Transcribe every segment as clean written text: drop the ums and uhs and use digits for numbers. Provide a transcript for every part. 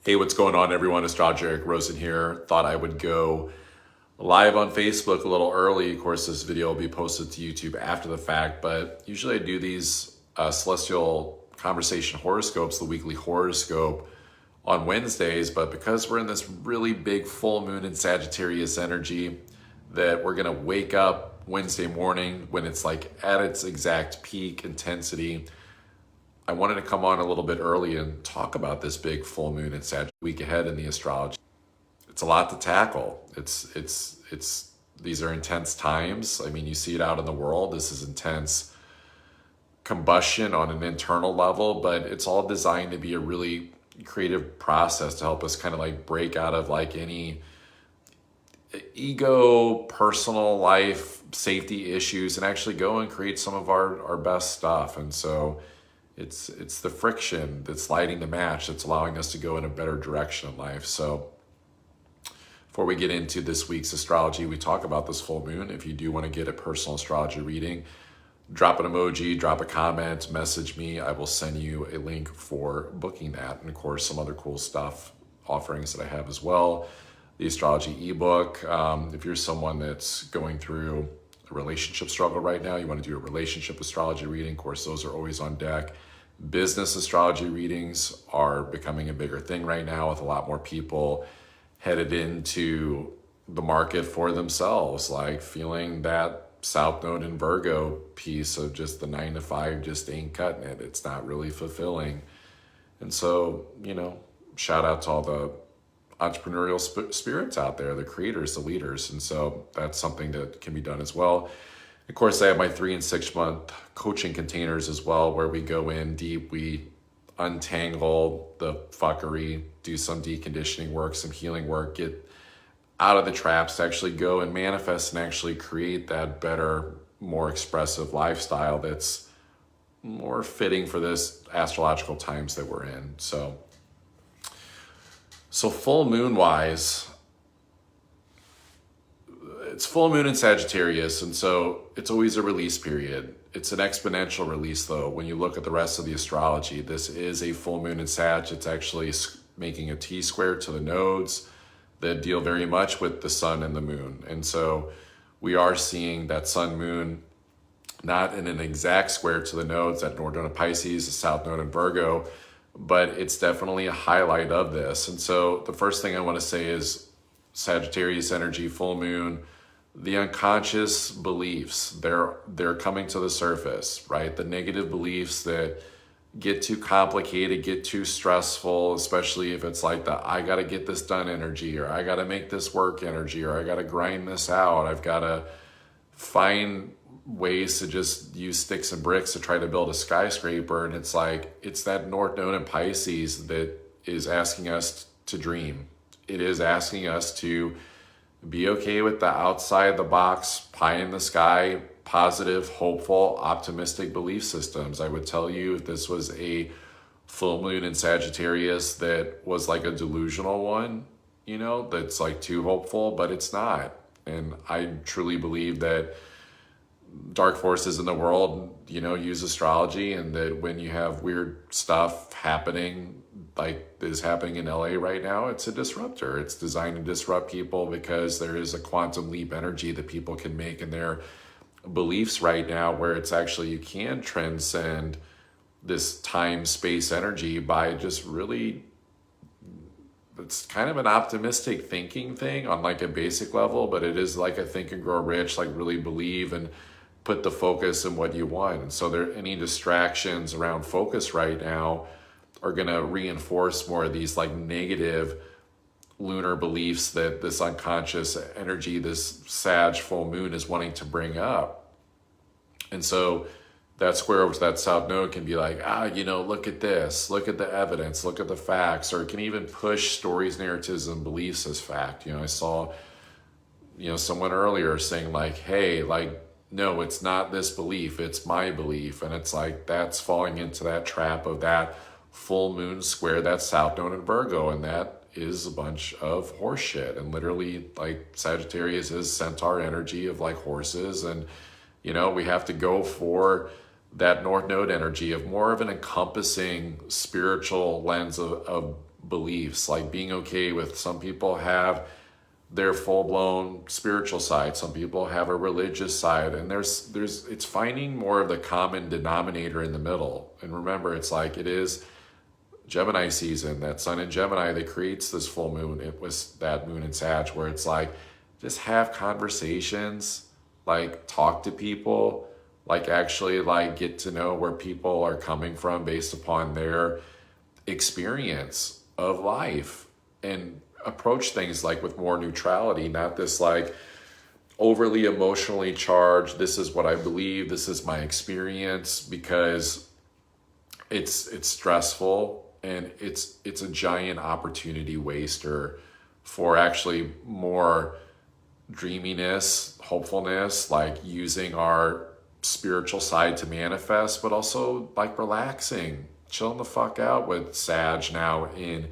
Hey, what's going on, everyone? Astrologer Eric Rosen here. Thought I would go live on Facebook a little early. Of course, this video will be posted to YouTube after the fact, but usually I do these celestial conversation horoscopes, the weekly horoscope, on Wednesdays. But because we're in this really big full moon in Sagittarius energy, that we're going to wake up Wednesday morning when it's like at its exact peak intensity. I wanted to come on a little bit early and talk about this big full moon in Sagittarius week ahead in the astrology. It's a lot to tackle. It's these are intense times. I mean, you see it out in the world. This is intense combustion on an internal level, but it's all designed to be a really creative process to help us kind of like break out of like any ego, personal life, safety issues, and actually go and create some of our best stuff. And so it's the friction that's lighting the match that's allowing us to go in a better direction in life. So before we get into this week's astrology, we talk about this full moon. If you do want to get a personal astrology reading, drop an emoji, drop a comment, message me. I will send you a link for booking that. And of course, some other cool stuff, offerings that I have as well. The astrology ebook. If you're someone that's going through a relationship struggle right now, you want to do a relationship astrology reading, of course, those are always on deck. Business astrology readings are becoming a bigger thing right now, with a lot more people headed into the market for themselves, like feeling that South Node in Virgo piece of just the 9 to 5 just ain't cutting it. It's not really fulfilling. And so, shout out to all the entrepreneurial spirits out there, the creators, the leaders. And so that's something that can be done as well. Of course, I have my 3 and 6 month coaching containers as well, where we go in deep, we untangle the fuckery, do some deconditioning work, some healing work, get out of the traps to actually go and manifest and actually create that better, more expressive lifestyle that's more fitting for this astrological times that we're in. So full moon wise, it's full moon in Sagittarius, and so it's always a release period. It's an exponential release, though. When you look at the rest of the astrology, this is a full moon in Sag. It's actually making a T-square to the nodes that deal very much with the sun and the moon. And so we are seeing that sun moon not in an exact square to the nodes, that North Node of Pisces, the South Node in Virgo, but it's definitely a highlight of this. And so the first thing I want to say is Sagittarius energy, full moon, the unconscious beliefs, they're coming to the surface, right? The negative beliefs that get too complicated, get too stressful, especially if it's like the I got to get this done energy, or I got to make this work energy, or I got to grind this out. I've got to find ways to just use sticks and bricks to try to build a skyscraper. And it's like, it's that North Node in Pisces that is asking us to dream. It is asking us to be okay with the outside the box, pie in the sky, positive, hopeful, optimistic belief systems. I would tell you, if this was a full moon in Sagittarius that was like a delusional one, that's like too hopeful, but it's not. And I truly believe that dark forces in the world, use astrology, and that when you have weird stuff happening like is happening in LA right now, it's a disruptor. It's designed to disrupt people because there is a quantum leap energy that people can make in their beliefs right now, where it's actually, you can transcend this time space energy by just really, it's kind of an optimistic thinking thing on like a basic level, but it is like a think and grow rich, like really believe and put the focus in what you want. And so any distractions around focus right now are going to reinforce more of these like negative lunar beliefs that this unconscious energy, this Sag full moon, is wanting to bring up. And so that square over to that South Node can be like, look at this, look at the evidence, look at the facts, or it can even push stories, narratives, and beliefs as fact. I saw, someone earlier saying like, hey, like, no, it's not this belief, it's my belief. And it's like, that's falling into that trap of that full moon square, that South Node in Virgo. And that is a bunch of horse shit. And literally, like, Sagittarius is centaur energy of like horses. And, we have to go for that North Node energy of more of an encompassing spiritual lens of beliefs, like being okay with some people have their full-blown spiritual side, some people have a religious side, and it's finding more of the common denominator in the middle. And remember, it's like it is Gemini season, that sun in Gemini that creates this full moon. It was that moon in Sag, where it's like just have conversations, like talk to people, like actually like get to know where people are coming from based upon their experience of life, and approach things like with more neutrality, not this like overly emotionally charged, this is what I believe, this is my experience, because it's stressful, and it's a giant opportunity waster for actually more dreaminess, hopefulness, like using our spiritual side to manifest, but also like relaxing, chilling the fuck out with Sag now in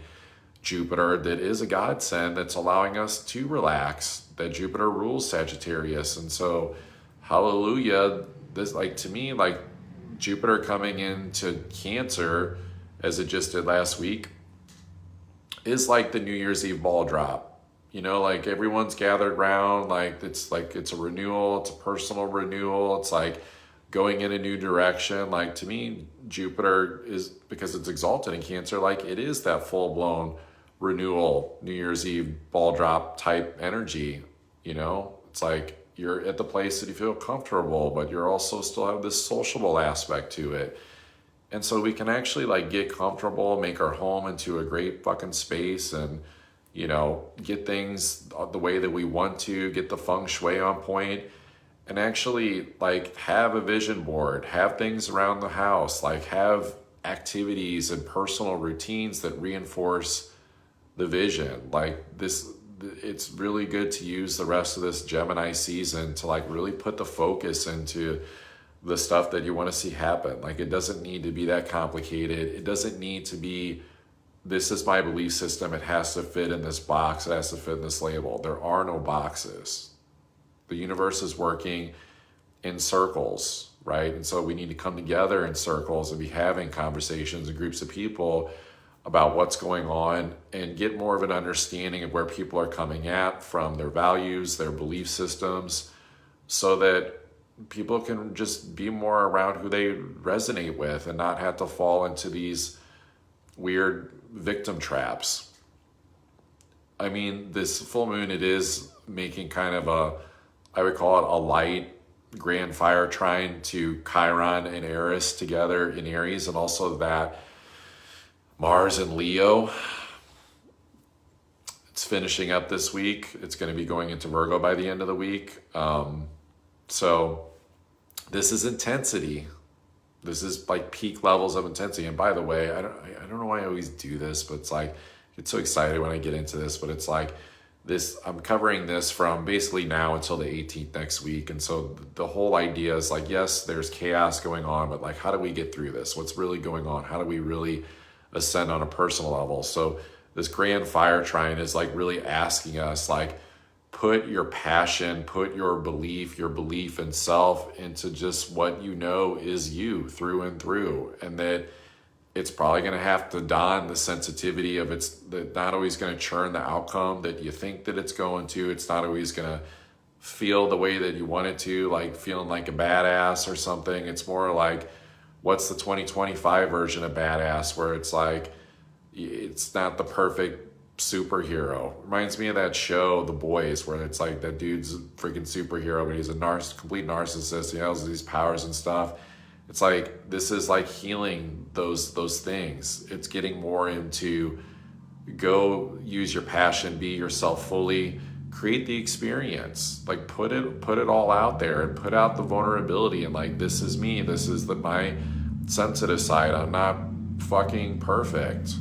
Jupiter, that is a godsend that's allowing us to relax, that Jupiter rules Sagittarius. And so hallelujah, this, like, to me, like Jupiter coming into Cancer, as it just did last week, is like the New Year's Eve ball drop. You know, like everyone's gathered around, like it's a renewal, it's a personal renewal, it's like going in a new direction. Like to me, Jupiter is, because it's exalted in Cancer, like it is that full-blown renewal, New Year's Eve ball drop type energy. You know, it's like you're at the place that you feel comfortable, but you're also still have this sociable aspect to it. And so we can actually like get comfortable, make our home into a great fucking space, and, you know, get things the way that we want to, get the feng shui on point, and actually like have a vision board, have things around the house, like have activities and personal routines that reinforce the vision. Like this, it's really good to use the rest of this Gemini season to like really put the focus into the stuff that you want to see happen. Like it doesn't need to be that complicated. It doesn't need to be, this is my belief system, it has to fit in this box, it has to fit in this label. There are no boxes. The universe is working in circles, right? And so we need to come together in circles and be having conversations in groups of people about what's going on, and get more of an understanding of where people are coming at from, their values, their belief systems, so that people can just be more around who they resonate with and not have to fall into these weird victim traps. I mean, this full moon, it is making kind of I would call it a light grand fire trine to Chiron and Eris together in Aries, and also that Mars and Leo. It's finishing up this week. It's going to be going into Virgo by the end of the week. So this is intensity. This is like peak levels of intensity. And by the way, I don't know why I always do this, but it's like, I get so excited when I get into this, but it's like this, I'm covering this from basically now until the 18th next week. And so the whole idea is like, yes, there's chaos going on, but like, how do we get through this? What's really going on? How do we really ascend on a personal level? So this grand fire trine is like really asking us, like, put your passion, put your belief in self into just what you know is you through and through. And that it's probably going to have to don the sensitivity of it's not always going to churn the outcome that you think that it's going to. It's not always going to feel the way that you want it to, like feeling like a badass or something. It's more like, what's the 2025 version of badass, where it's like, it's not the perfect superhero. Reminds me of that show, The Boys, where it's like that dude's a freaking superhero, but he's a complete narcissist. He has these powers and stuff. It's like, this is like healing those things. It's getting more into go use your passion, be yourself fully, create the experience, like put it all out there and put out the vulnerability, and like, this is me, this is my sensitive side. I'm not fucking perfect.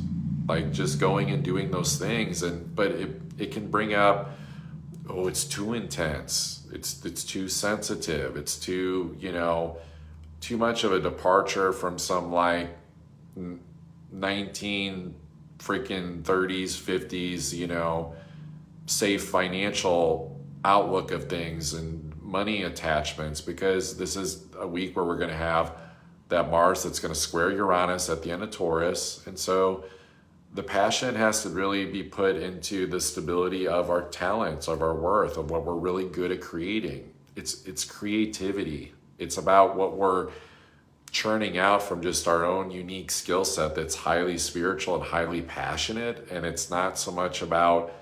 Like just going and doing those things, but it can bring up, oh, it's too intense, it's too sensitive, it's too, too much of a departure from some like 19 freaking 30s, 50s, safe financial outlook of things and money attachments, because this is a week where we're going to have that Mars that's going to square Uranus at the end of Taurus. And so the passion has to really be put into the stability of our talents, of our worth, of what we're really good at creating. It's creativity. It's about what we're churning out from just our own unique skill set that's highly spiritual and highly passionate. And it's not so much about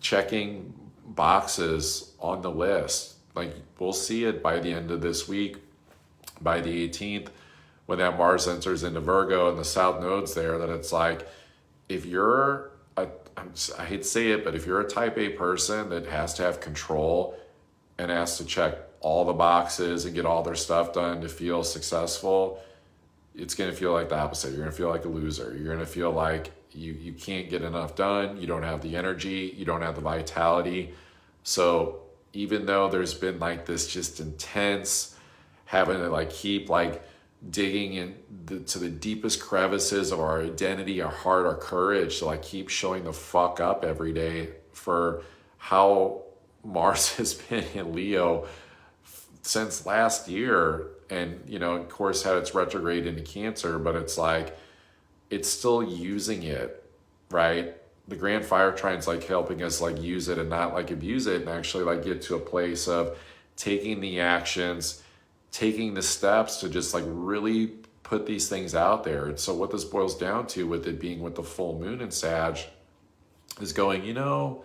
checking boxes on the list. Like, we'll see it by the end of this week, by the 18th, when that Mars enters into Virgo and the South Node's there, that it's like, if you're, I hate to say it, but if you're a type A person that has to have control and has to check all the boxes and get all their stuff done to feel successful, it's going to feel like the opposite. You're going to feel like a loser. You're going to feel like you can't get enough done. You don't have the energy. You don't have the vitality. So even though there's been like this just intense having to like keep like digging to the deepest crevices of our identity, our heart, our courage to like keep showing the fuck up every day for how Mars has been in Leo since last year. And, you know, of course, had its retrograde into Cancer, but it's like, it's still using it, right? The Grand Fire Trine's like helping us like use it and not like abuse it, and actually like get to a place of taking the actions, taking the steps to just like really put these things out there. And so what this boils down to, with it being with the full moon in Sag, is going, you know,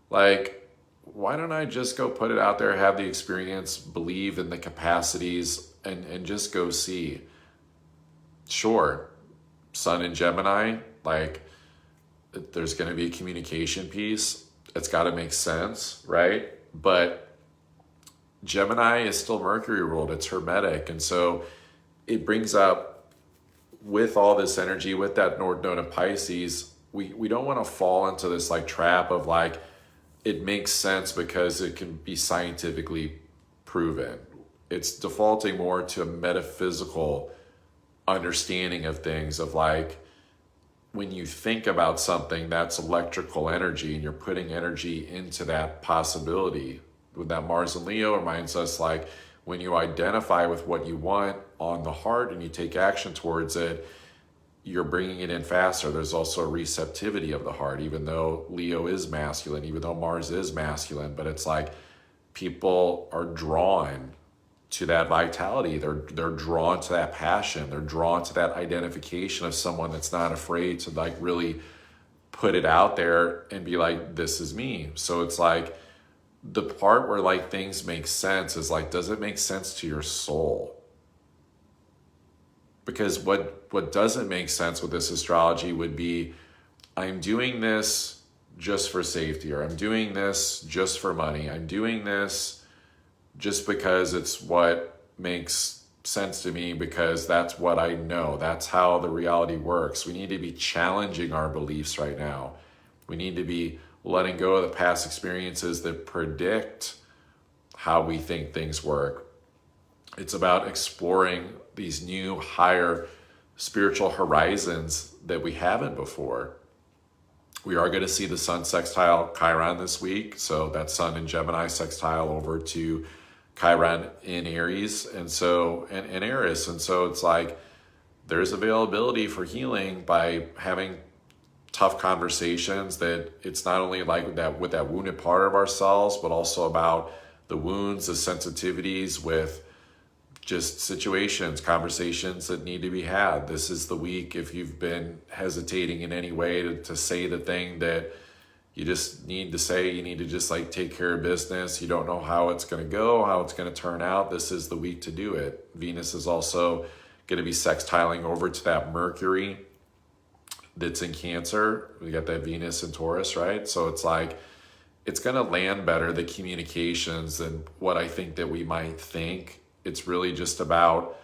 like, why don't I just go put it out there, have the experience, believe in the capacities, and just go see. Sure, Sun in Gemini, like, there's going to be a communication piece. It's got to make sense, right? But Gemini is still Mercury ruled. It's hermetic. And so it brings up, with all this energy, with that North Node of Pisces, we don't want to fall into this like trap of like, it makes sense because it can be scientifically proven. It's defaulting more to a metaphysical understanding of things, of like, when you think about something, that's electrical energy, and you're putting energy into that possibility. With that Mars and Leo, reminds us like, when you identify with what you want on the heart and you take action towards it, you're bringing it in faster. There's also a receptivity of the heart, even though Leo is masculine, even though Mars is masculine, but it's like people are drawn to that vitality. They're drawn to that passion. They're drawn to that identification of someone that's not afraid to like really put it out there and be like, this is me. So it's like, the part where like things make sense is like, does it make sense to your soul? Because what doesn't make sense with this astrology would be, I'm doing this just for safety, or I'm doing this just for money. I'm doing this just because it's what makes sense to me, because that's what I know. That's how the reality works. We need to be challenging our beliefs right now. We need to be letting go of the past experiences that predict how we think things work. It's about exploring these new, higher spiritual horizons that we haven't before. We are going to see the Sun sextile Chiron this week. So that Sun in Gemini sextile over to Chiron in Aries, and so and Aries. And so it's like, there's availability for healing by having tough conversations, that it's not only like that with that wounded part of ourselves, but also about the wounds, the sensitivities with just situations, conversations that need to be had. This is the week, if you've been hesitating in any way to say the thing that you just need to say, you need to just like take care of business. You don't know how it's going to go, how it's going to turn out. This is the week to do it. Venus is also going to be sextiling over to that Mercury that's in Cancer. We got that Venus in Taurus, right? So it's like, it's going to land better, the communications, than what I think that we might think. It's really just about,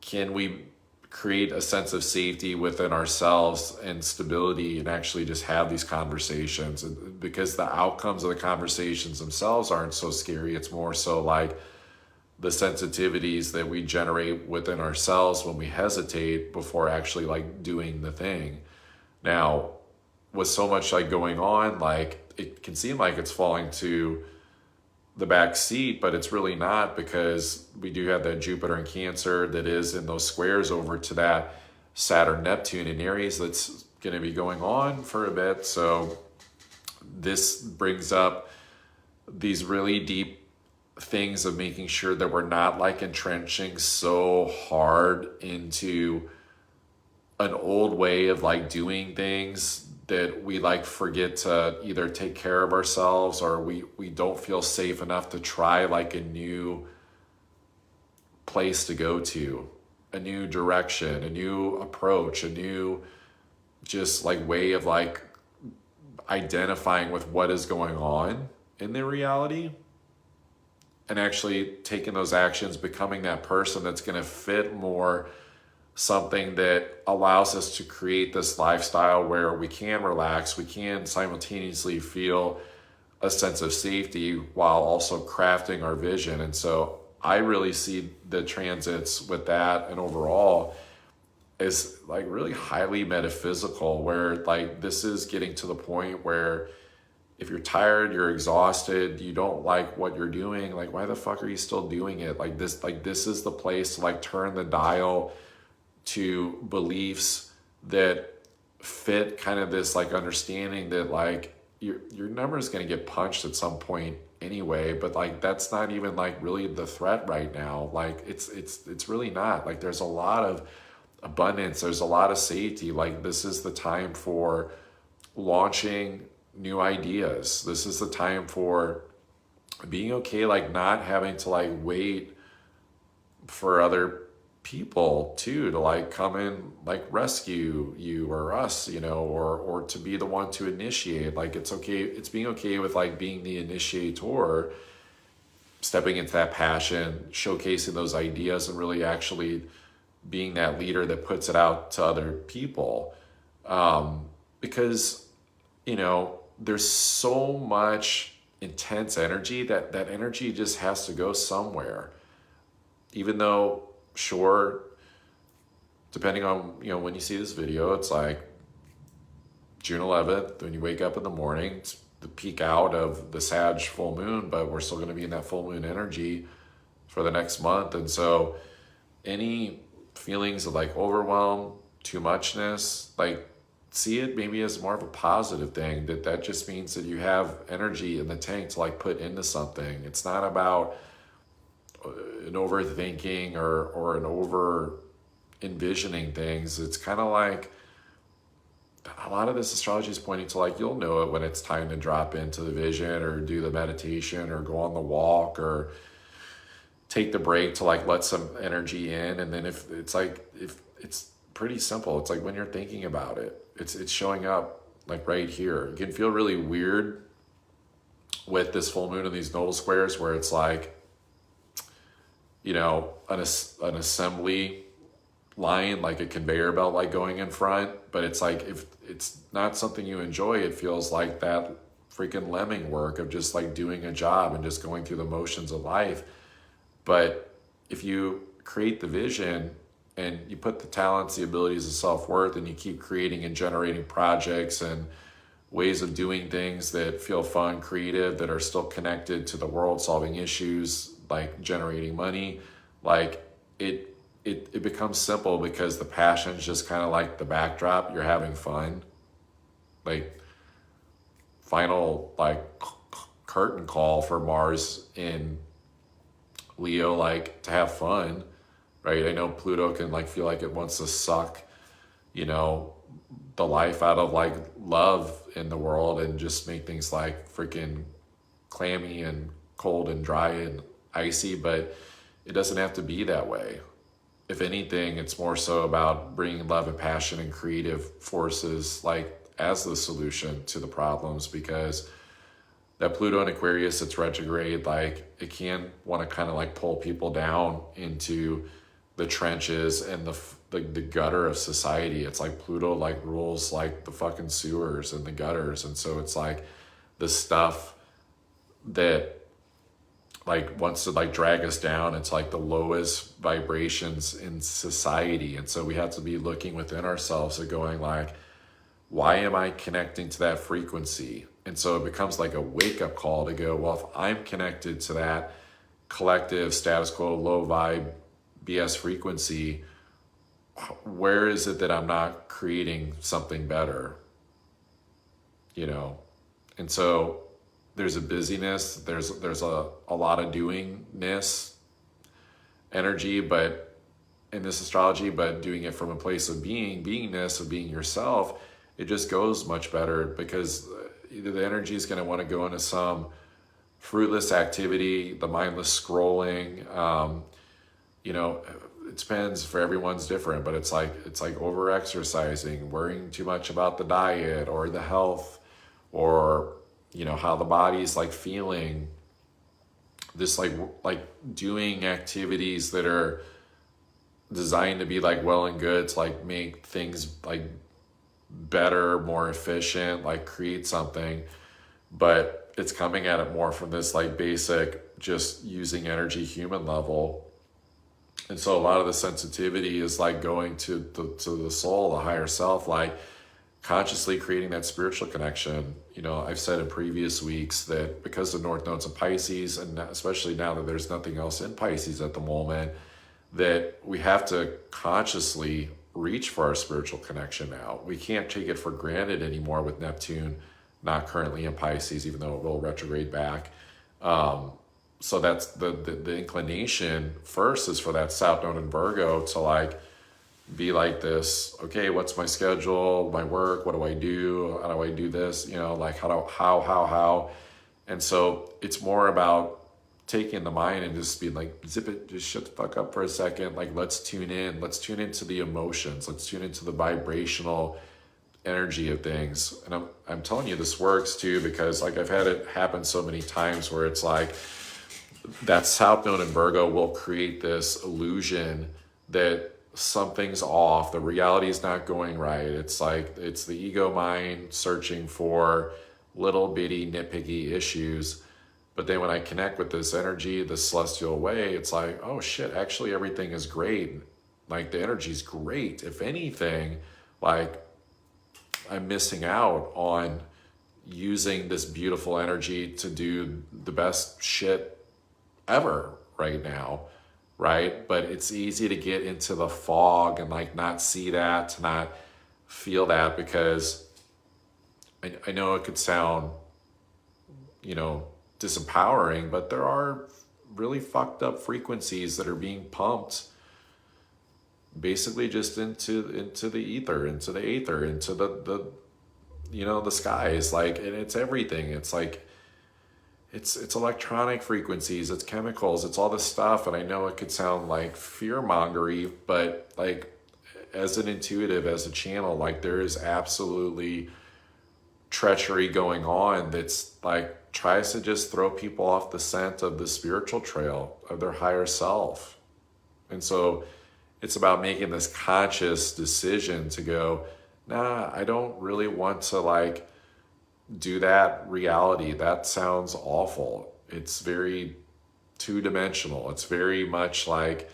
can we create a sense of safety within ourselves and stability, and actually just have these conversations? Because the outcomes of the conversations themselves aren't so scary. It's more so like the sensitivities that we generate within ourselves when we hesitate before actually like doing the thing. Now, with so much like going on, like, it can seem like it's falling to the back seat, but it's really not, because we do have that Jupiter in Cancer that is in those squares over to that Saturn Neptune in Aries that's going to be going on for a bit. So this brings up these really deep things of making sure that we're not like entrenching so hard into an old way of like doing things that we like forget to either take care of ourselves, or we don't feel safe enough to try like a new place to go to, a new direction, a new approach, a new just like way of like identifying with what is going on in their reality, and actually taking those actions, becoming that person that's going to fit more something that allows us to create this lifestyle where we can relax, we can simultaneously feel a sense of safety while also crafting our vision. And so I really see the transits with that, and overall is like really highly metaphysical, where like this is getting to the point where if you're tired, you're exhausted, you don't like what you're doing, like why the fuck are you still doing it? Like this is the place to like turn the dial to beliefs that fit kind of this like understanding that like your number is going to get punched at some point anyway, but like that's not even like really the threat right now. Like it's really not. Like there's a lot of abundance, there's a lot of safety. Like this is the time for launching new ideas. This is the time for being okay, like not having to like wait for other people too to like come in, like rescue you or us, you know, or to be the one to initiate. Like it's okay, it's being okay with like being the initiator, stepping into that passion, showcasing those ideas, and really actually being that leader that puts it out to other people. Because you know there's so much intense energy that energy just has to go somewhere, even though sure, depending on, you know, when you see this video, it's like June 11th, when you wake up in the morning, it's the peak out of the Sag full moon, but we're still going to be in that full moon energy for the next month. And so any feelings of like overwhelm, too muchness, like see it maybe as more of a positive thing, that just means that you have energy in the tank to like put into something. It's not about an overthinking or an over envisioning things. It's kind of like a lot of this astrology is pointing to like you'll know it when it's time to drop into the vision or do the meditation or go on the walk or take the break to like let some energy in. And then if it's pretty simple, it's like when you're thinking about it, it's showing up like right here. You can feel really weird with this full moon and these nodal squares where it's like, you know, an assembly line, like a conveyor belt, like going in front. But it's like, if it's not something you enjoy, it feels like that freaking lemming work of just like doing a job and just going through the motions of life. But if you create the vision and you put the talents, the abilities, the self-worth, and you keep creating and generating projects and ways of doing things that feel fun, creative, that are still connected to the world, solving issues, like generating money, like it becomes simple because the passion's just kind of like the backdrop. You're having fun, like final like curtain call for Mars in Leo, like to have fun, right? I know Pluto can like feel like it wants to suck, you know, the life out of like love in the world and just make things like freaking clammy and cold and dry and icy, but it doesn't have to be that way. If anything, it's more so about bringing love and passion and creative forces like as the solution to the problems, because that Pluto in Aquarius, it's retrograde, like it can want to kind of like pull people down into the trenches and the gutter of society. It's like Pluto like rules like the fucking sewers and the gutters. And so it's like the stuff that like wants to like drag us down. It's like the lowest vibrations in society. And so we have to be looking within ourselves and going like, why am I connecting to that frequency? And so it becomes like a wake-up call to go, well, if I'm connected to that collective status quo, low vibe, BS frequency, where is it that I'm not creating something better? And so there's a busyness, there's a lot of doingness energy, but in this astrology, but doing it from a place of beingness, of being yourself, it just goes much better, because either the energy is going to want to go into some fruitless activity, the mindless scrolling. It depends, for everyone's different, but it's like over exercising, worrying too much about the diet or the health, or how the body's like feeling. This like doing activities that are designed to be like well and good, to like make things like better, more efficient, like create something, but it's coming at it more from this like basic, just using energy, human level. And so a lot of the sensitivity is like going to the soul, the higher self, like consciously creating that spiritual connection. I've said in previous weeks that because the North Node's in Pisces, and especially now that there's nothing else in Pisces at the moment, that we have to consciously reach for our spiritual connection now. We can't take it for granted anymore with Neptune not currently in Pisces, even though it will retrograde back. So that's the inclination first, is for that South Node in Virgo to like be like this, okay, what's my schedule, my work, what do I do, how do I do this, like how. And so it's more about taking the mind and just being like, zip it, just shut the fuck up for a second, like let's tune into the emotions, let's tune into the vibrational energy of things. And I'm telling you, this works too, because like I've had it happen so many times where it's like that South Node in Virgo will create this illusion that something's off, the reality is not going right. It's like it's the ego mind searching for little bitty nitpicky issues. But then when I connect with this energy, this celestial way, it's like, oh shit, actually everything is great. Like the energy's great. If anything, like I'm missing out on using this beautiful energy to do the best shit ever right now, right? But it's easy to get into the fog and like not see that, to not feel that, because I know it could sound, disempowering, but there are really fucked up frequencies that are being pumped basically just into the ether, into the aether, into the the skies, like, and it's everything. It's like it's electronic frequencies, it's chemicals, it's all this stuff. And I know it could sound like fear-mongery, but like as an intuitive, as a channel, like there is absolutely treachery going on that's like tries to just throw people off the scent of the spiritual trail of their higher self. And so it's about making this conscious decision to go, nah, I don't really want to like do that reality. That sounds awful. It's very two-dimensional. It's very much like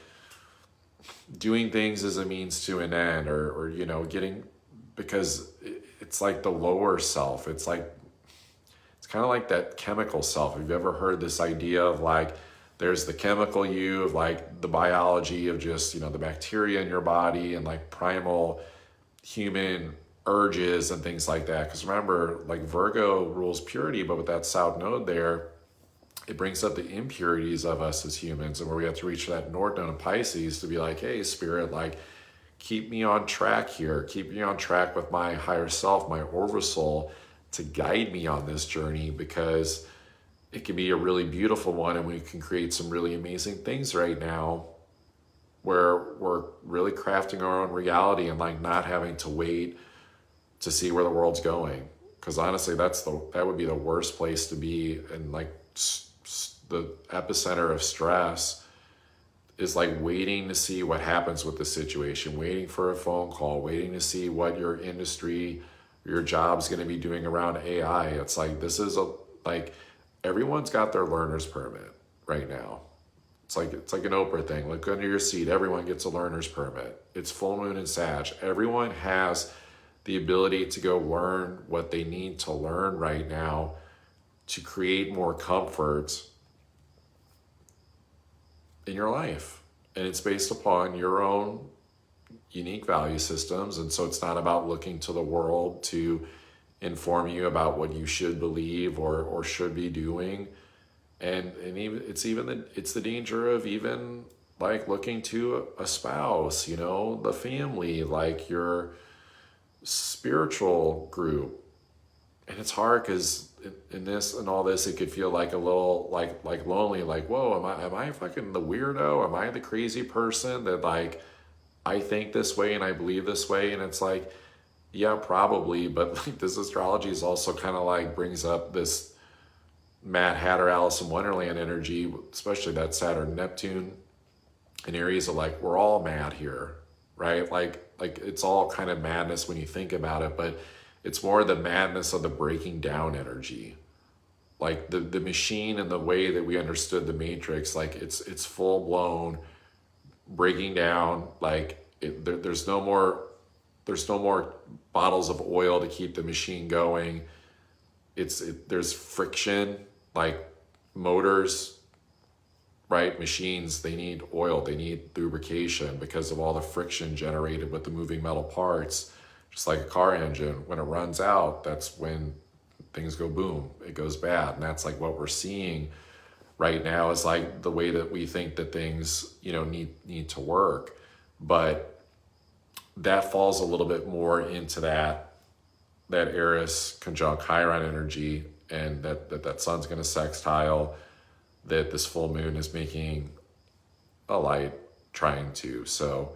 doing things as a means to an end, or getting, because it's like the lower self. It's kind of like that chemical self. Have you ever heard this idea of like, there's the chemical you, of like the biology of just, the bacteria in your body, and like primal human urges and things like that. Because remember, like Virgo rules purity, but with that South Node there, it brings up the impurities of us as humans, and where we have to reach for that North Node in Pisces to be like, hey, Spirit, like, keep me on track here. Keep me on track with my higher self, my oversoul, to guide me on this journey, because it can be a really beautiful one, and we can create some really amazing things right now where we're really crafting our own reality, and like not having to wait to see where the world's going. Because honestly, that would be the worst place to be, and like the epicenter of stress is like waiting to see what happens with the situation, waiting for a phone call, waiting to see what your industry, your job's going to be doing around AI. It's like, this is like everyone's got their learner's permit right now. It's like an Oprah thing. Look under your seat. Everyone gets a learner's permit. It's full moon in Sag. Everyone has the ability to go learn what they need to learn right now to create more comfort in your life. And it's based upon your own, unique value systems. And so it's not about looking to the world to inform you about what you should believe or should be doing. And even it's the danger of even like looking to a spouse, you know, the family, like your spiritual group. And it's hard because in this and all this, it could feel like a little like lonely, like, whoa, am I fucking the weirdo? Am I the crazy person that like I think this way and I believe this way? And it's like, yeah, probably, but like this astrology is also kind of like brings up this Mad Hatter, Alice in Wonderland energy, especially that Saturn Neptune in Aries of like, we're all mad here, right? Like it's all kind of madness when you think about it, but it's more the madness of the breaking down energy. Like the machine and the way that we understood the Matrix, like it's full blown breaking down. Like there's no more bottles of oil to keep the machine going. There's friction, like motors, right? Machines, they need oil, they need lubrication because of all the friction generated with the moving metal parts. Just like a car engine, when it runs out, that's when things go boom, it goes bad. And that's like what we're seeing right now is like the way that we think that things, you know, need to work. But that falls a little bit more into that Eris conjunct Chiron energy, and that sun's going to sextile, that this full moon is making a light trying to. So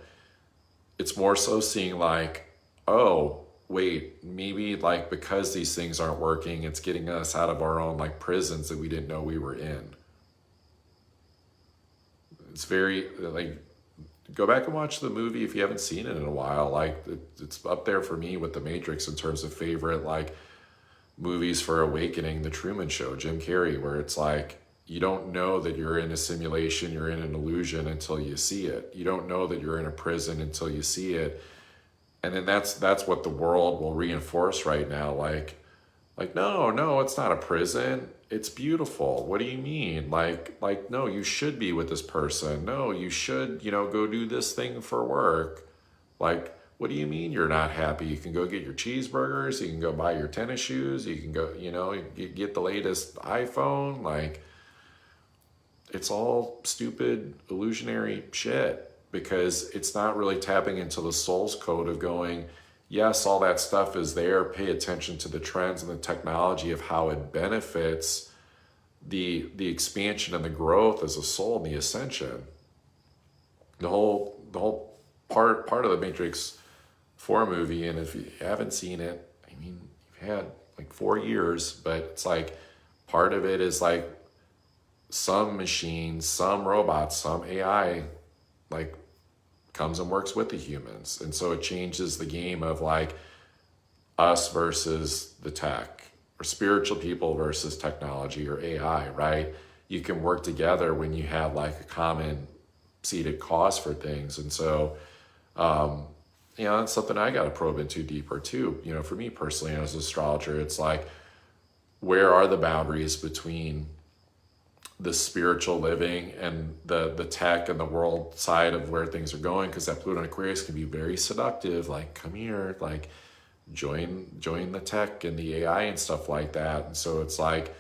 it's more so seeing like, oh, wait, maybe like because these things aren't working, it's getting us out of our own like prisons that we didn't know we were in. It's very like, go back and watch the movie if you haven't seen it in a while. Like it's up there for me with The Matrix in terms of favorite like movies for awakening. The Truman Show, Jim Carrey, where it's like you don't know that you're in a simulation, you're in an illusion until you see it. You don't know that you're in a prison until you see it. And then that's what the world will reinforce right now. Like no, it's not a prison. It's beautiful. What do you mean? Like, no, you should be with this person. No, you should, you know, go do this thing for work. Like, what do you mean you're not happy? You can go get your cheeseburgers. You can go buy your tennis shoes. You can go, you know, you get the latest iPhone. Like, it's all stupid, illusionary shit because it's not really tapping into the soul's code of going, yes, all that stuff is there. Pay attention to the trends and the technology of how it benefits the expansion and the growth as a soul and the ascension. The whole part of the Matrix 4 movie, and if you haven't seen it, I mean, you've had like 4 years, but it's like part of it is like some machines, some robots, some AI, like comes and works with the humans. And so it changes the game of like us versus the tech, or spiritual people versus technology or AI, right? You can work together when you have like a common seated cause for things. And so, you know, that's something I got to probe into deeper too. You know, for me personally, as an astrologer, it's like, where are the boundaries between the spiritual living and the tech and the world side of where things are going? Because that Pluto and Aquarius can be very seductive. Like, come here, like join the tech and the AI and stuff like that. And so it's like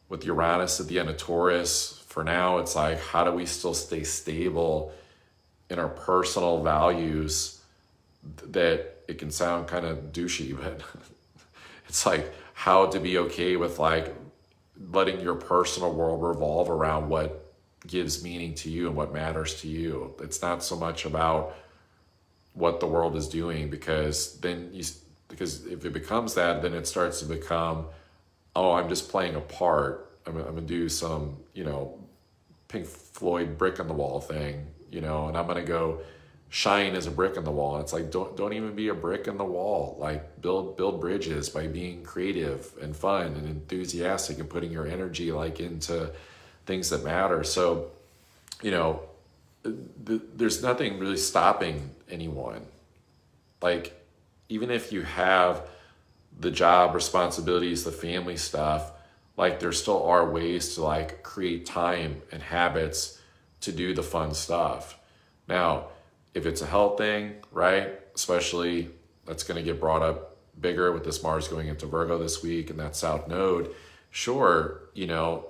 with Uranus at the end of Taurus, for now, it's like, how do we still stay stable in our personal values? That it can sound kind of douchey, but it's like how to be okay with like letting your personal world revolve around what gives meaning to you and what matters to you. It's not so much about what the world is doing, because if it becomes that, then it starts to become, oh, I'm just playing a part. I'm gonna do some, you know, Pink Floyd brick in the wall thing, you know, and I'm gonna go shine as a brick in the wall. And it's like, don't even be a brick in the wall. Like build bridges by being creative and fun and enthusiastic and putting your energy like into things that matter. So, you know, there's nothing really stopping anyone. Like, even if you have the job responsibilities, the family stuff, like there still are ways to like create time and habits to do the fun stuff. Now, If it's a health thing, right? Especially that's going to get brought up bigger with this Mars going into Virgo this week and that South Node. Sure,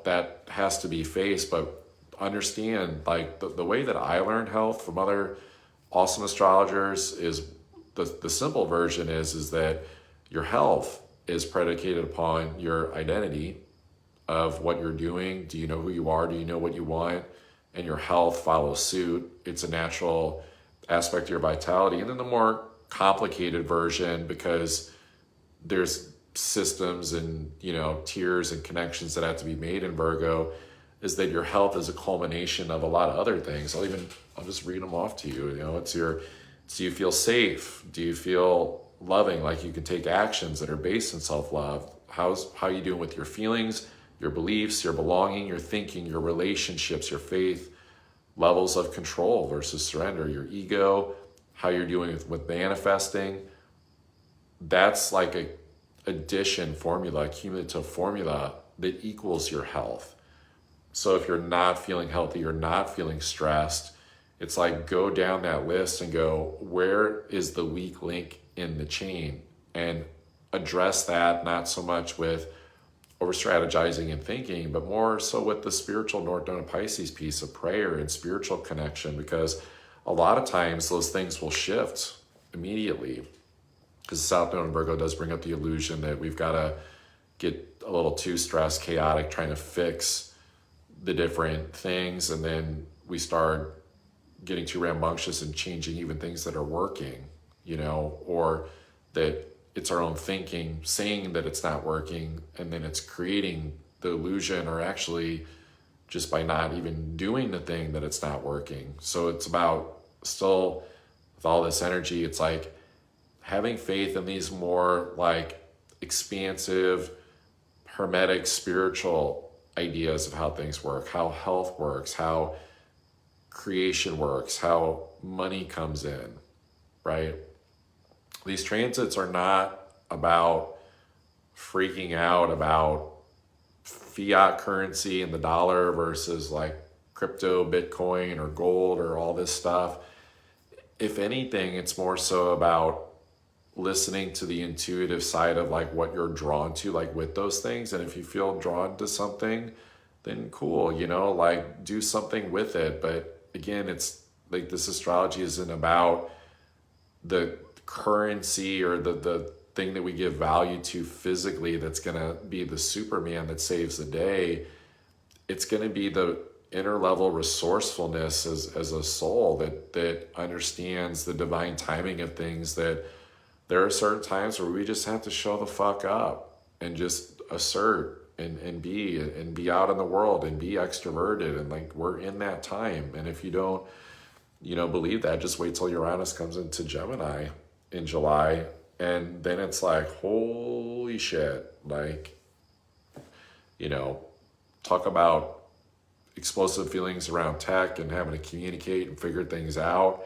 that has to be faced, but understand, like, the way that I learned health from other awesome astrologers is the simple version is that your health is predicated upon your identity of what you're doing. Do you know who you are? Do you know what you want? And your health follows suit. It's a natural aspect of your vitality. And then the more complicated version, because there's systems and tiers and connections that have to be made in Virgo, is that your health is a culmination of a lot of other things. I'll just read them off to you. Do you feel safe? Do you feel loving, like you can take actions that are based in self-love? How are you doing with your feelings, your beliefs, your belonging, your thinking, your relationships, your faith, levels of control versus surrender, your ego, how you're doing with manifesting? That's like a addition formula, a cumulative formula that equals your health. So if you're not feeling healthy, you're not feeling stressed, it's like go down that list and go, where is the weak link in the chain? And address that, not so much with over strategizing and thinking, but more so with the spiritual North Node of Pisces piece of prayer and spiritual connection, because a lot of times those things will shift immediately. Because South Node in Virgo does bring up the illusion that we've got to get a little too stressed, chaotic, trying to fix the different things, and then we start getting too rambunctious and changing even things that are working, or that it's our own thinking saying that it's not working, and then it's creating the illusion, or actually just by not even doing the thing, that it's not working. So it's about, still with all this energy, it's like having faith in these more like expansive, hermetic, spiritual ideas of how things work, how health works, how creation works, how money comes in, right? These transits are not about freaking out about fiat currency and the dollar versus like crypto, Bitcoin, or gold, or all this stuff. If anything, it's more so about listening to the intuitive side of like what you're drawn to, like with those things. And if you feel drawn to something, then cool, like do something with it. But again, it's like this astrology isn't about the currency or the thing that we give value to physically that's going to be the Superman that saves the day. It's going to be the inner level resourcefulness as a soul that understands the divine timing of things, that there are certain times where we just have to show the fuck up and just assert and be out in the world and be extroverted, and like we're in that time. And if you don't believe that, just wait till Uranus comes into Gemini in July, and then it's like, holy shit, like talk about explosive feelings around tech and having to communicate and figure things out.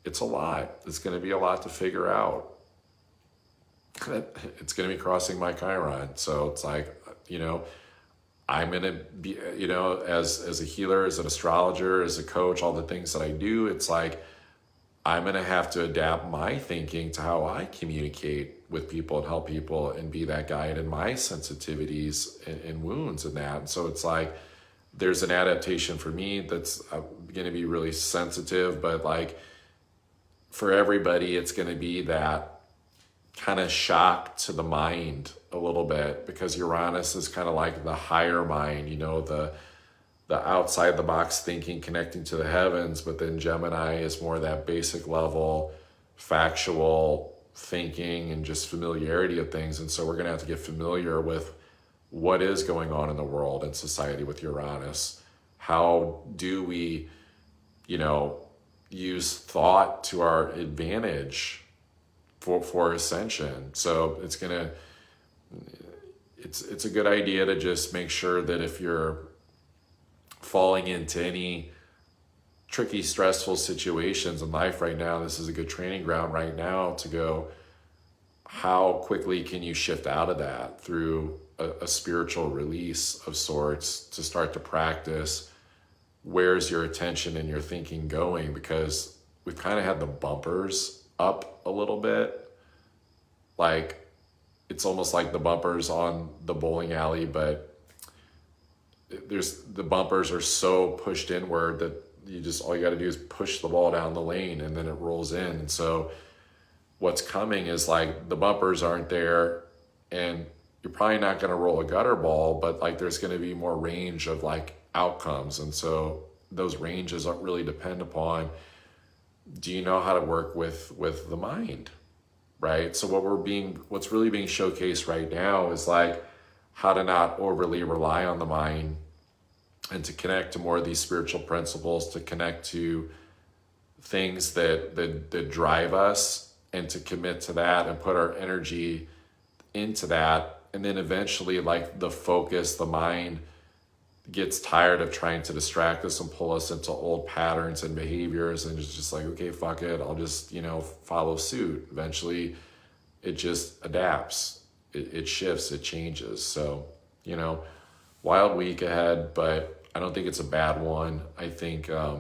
It's a lot. It's going to be a lot to figure out. It's going to be crossing my Chiron. So it's like, I'm going to be, as a healer, as an astrologer, as a coach, all the things that I do, it's like, I'm going to have to adapt my thinking to how I communicate with people and help people and be that guide in my sensitivities and wounds and that. And so it's like, there's an adaptation for me that's going to be really sensitive, but like for everybody, it's going to be that kind of shock to the mind a little bit, because Uranus is kind of like the higher mind, the outside the box thinking, connecting to the heavens. But then Gemini is more that basic level, factual thinking and just familiarity of things. And so we're going to have to get familiar with what is going on in the world and society with Uranus. How do we, use thought to our advantage for ascension? So it's a good idea to just make sure that if you're falling into any tricky, stressful situations in life right now, this is a good training ground right now to go, how quickly can you shift out of that through a spiritual release of sorts, to start to practice where's your attention and your thinking going? Because we've kind of had the bumpers up a little bit. Like, it's almost like the bumpers on the bowling alley, but the bumpers are so pushed inward that all you got to do is push the ball down the lane and then it rolls in. And so what's coming is like the bumpers aren't there, and you're probably not going to roll a gutter ball, but like there's going to be more range of like outcomes. And so those ranges really depend upon, do you know how to work with the mind, right? So what's really being showcased right now is like how to not overly rely on the mind, and to connect to more of these spiritual principles, to connect to things that drive us, and to commit to that and put our energy into that. And then eventually, like, the focus, the mind gets tired of trying to distract us and pull us into old patterns and behaviors, and it's just like, okay, fuck it, I'll just, follow suit. Eventually it just adapts, it shifts, it changes. So, wild week ahead, but I don't think it's a bad one. I think, I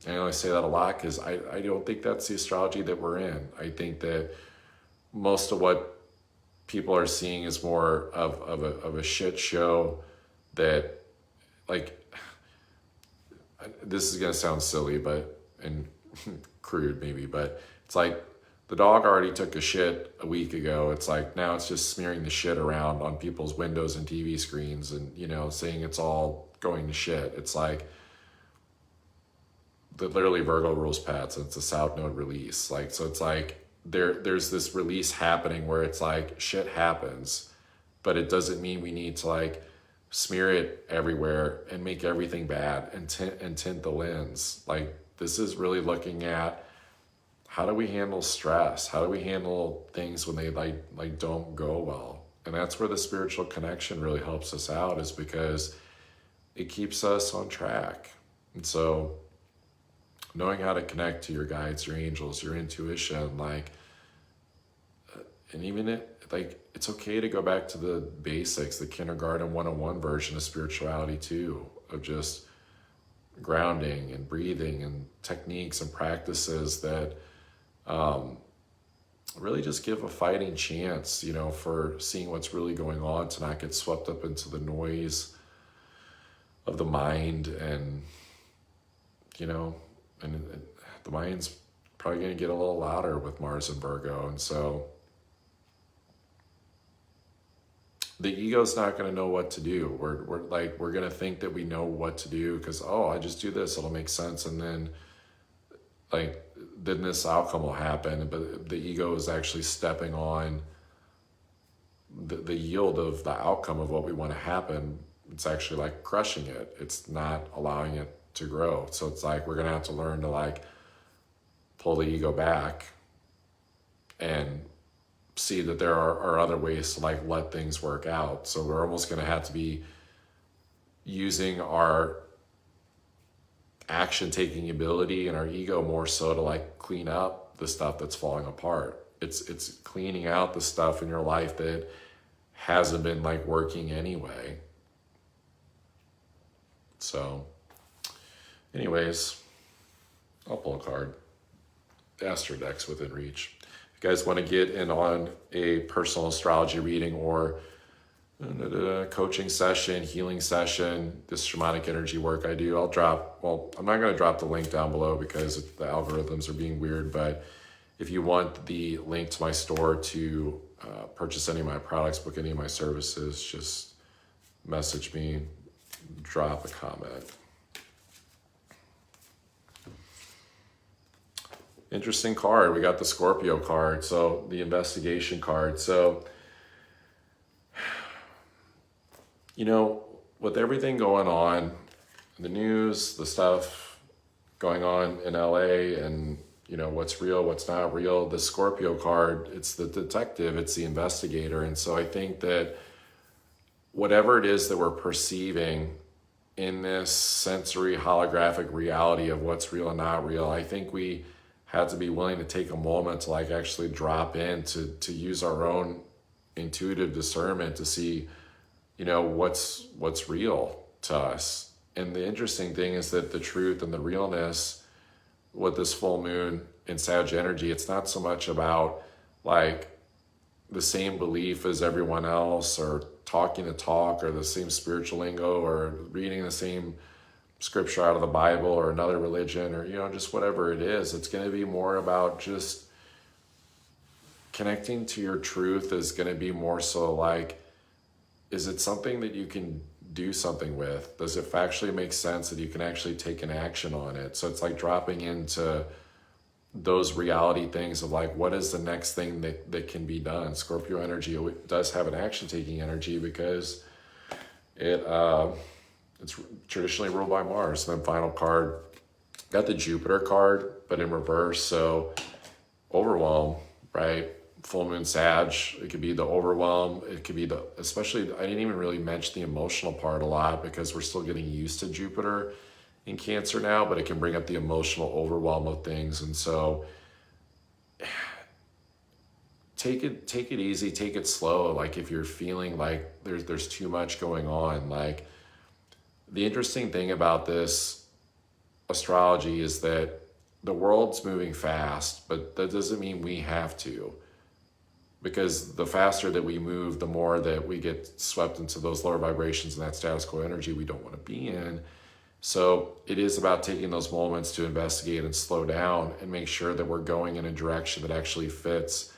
always say that a lot because I don't think that's the astrology that we're in. I think that most of what people are seeing is more of a shit show that, like, this is going to sound silly, and crude maybe, but it's like the dog already took a shit a week ago. It's like now it's just smearing the shit around on people's windows and TV screens and, saying it's all going to shit. It's like literally Virgo rules Pats, and it's a South Node release. Like, so it's like there's this release happening where it's like shit happens, but it doesn't mean we need to like smear it everywhere and make everything bad and tint the lens. Like, this is really looking at how do we handle stress? How do we handle things when they like don't go well? And that's where the spiritual connection really helps us out, is because it keeps us on track. And so knowing how to connect to your guides, your angels, your intuition, and even it's okay to go back to the basics, the kindergarten 101 version of spirituality too, of just grounding and breathing and techniques and practices that really just give a fighting chance, for seeing what's really going on, to not get swept up into the noise of the mind. And, and the mind's probably going to get a little louder with Mars and Virgo. And so the ego's not going to know what to do. We're going to think that we know what to do because, I just do this, it'll make sense. And then then this outcome will happen. But the ego is actually stepping on the yield of the outcome of what we want to happen. It's actually like crushing it. It's not allowing it to grow. So it's like, we're going to have to learn to pull the ego back and see that there are other ways to let things work out. So we're almost going to have to be using our action taking ability and our ego more so to clean up the stuff that's falling apart. It's cleaning out the stuff in your life that hasn't been working anyway. So anyways, I'll pull a card. The Astro Deck's within reach. If you guys want to get in on a personal astrology reading or a coaching session, healing session, this shamanic energy work I do, I'm not going to drop the link down below because the algorithms are being weird, but if you want the link to my store to purchase any of my products, book any of my services, just message me, drop a comment. Interesting card. We got the Scorpio card, so the investigation card. So, with everything going on, the news, the stuff going on in LA, and what's real, what's not real, the Scorpio card, it's the detective, it's the investigator. And so I think that whatever it is that we're perceiving in this sensory holographic reality of what's real and not real, I think we have to be willing to take a moment to actually drop in, to use our own intuitive discernment to see what's real to us. And the interesting thing is that the truth and the realness, what this full moon in Sag energy, it's not so much about like the same belief as everyone else, or talking the talk, or the same spiritual lingo, or reading the same scripture out of the Bible or another religion, or, you know, just whatever it is. It's going to be more about just connecting to your truth. Is going to be more so like, is it something that you can do something with? Does it factually make sense that you can actually take an action on it? So it's like dropping into those reality things of like, what is the next thing that can be done? Scorpio energy does have an action taking energy because it's traditionally ruled by Mars. And then final card, got the Jupiter card, but in reverse. So overwhelm, right? Full moon Sag, it could be the overwhelm. It could be especially, I didn't even really mention the emotional part a lot because we're still getting used to Jupiter in Cancer now, but it can bring up the emotional overwhelm of things. And so take it easy, take it slow. Like if you're feeling like there's too much going on, like the interesting thing about this astrology is that the world's moving fast, but that doesn't mean we have to. Because the faster that we move, the more that we get swept into those lower vibrations and that status quo energy we don't want to be in. So it is about taking those moments to investigate and slow down and make sure that we're going in a direction that actually fits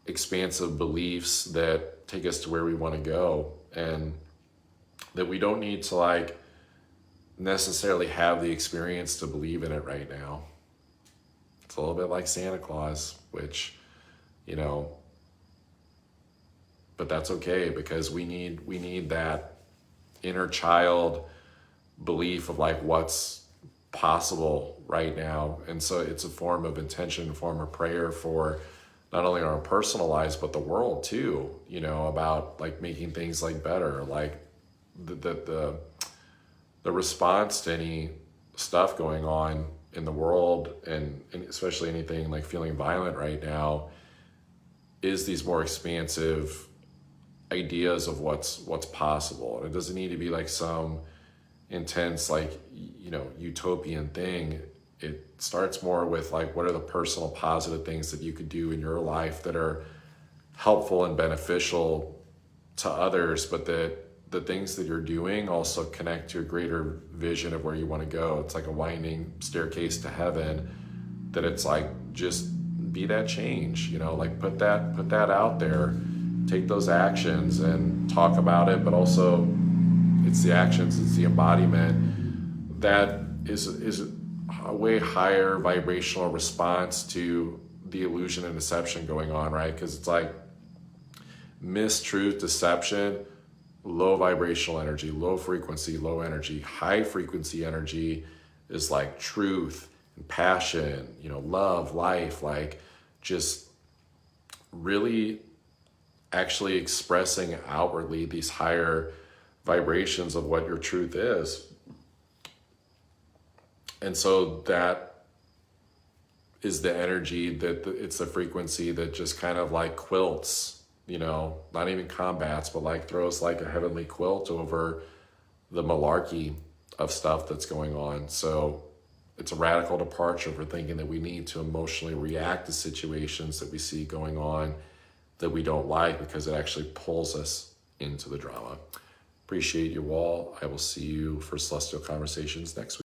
expansive beliefs that take us to where we want to go, and that we don't need to like necessarily have the experience to believe in it right now. It's a little bit like Santa Claus, which, you know, but that's okay, because we need that inner child belief of like what's possible right now. And so it's a form of intention, a form of prayer for not only our personal lives, but the world too, you know, about like making things like better, like the response to any stuff going on in the world, and especially anything like feeling violent right now, is these more expansive ideas of what's possible. And it doesn't need to be like some intense, like, you know, utopian thing. It starts more with like, what are the personal positive things that you could do in your life that are helpful and beneficial to others, but that the things that you're doing also connect to a greater vision of where you want to go. It's like a winding staircase to heaven, that it's like, just be that change, you know, like put that out there, take those actions and talk about it, but also it's the actions, it's the embodiment that is a way higher vibrational response to the illusion and deception going on, right? Because it's like mistruth, deception, low vibrational energy, low frequency, low energy. High frequency energy is like truth and passion, you know, love, life, like just really actually expressing outwardly these higher vibrations of what your truth is. And so that is the energy, that it's the frequency that just kind of like quilts, you know, not even combats, but like throws like a heavenly quilt over the malarkey of stuff that's going on. So it's a radical departure for thinking that we need to emotionally react to situations that we see going on that we don't like, because it actually pulls us into the drama. Appreciate you all. I will see you for Celestial Conversations next week.